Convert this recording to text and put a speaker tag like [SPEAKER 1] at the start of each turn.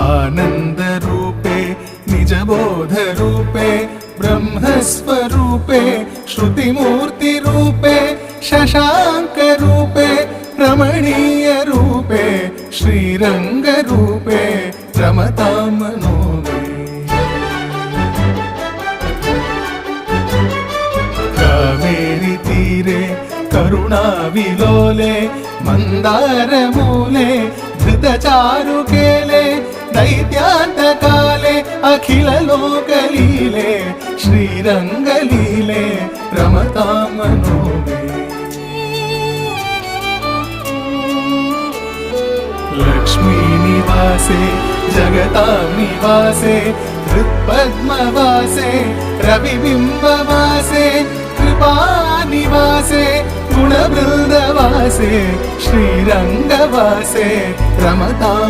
[SPEAKER 1] आनन्दरूपे निजबोधरूपे ब्रह्मस्वरूपे श्रुतिमूर्तिरूपे शशाङ्करूपे रमणीयरूपे श्रीरङ्गरूपे रमतां मनो मे। कावेरी तीरे करुणाविलोले मन्दारमूले धृतचारुकेले दैत्यान्तकाले अखिललोकलीले श्रीरङ्गलीले रमतां मनो मे। लक्ष्मीनिवासे जगतां निवासे हृत्पद्मवासे रविबिम्बवासे कृपानिवासे गुणवृन्दवासे श्रीरङ्गवासे रमतां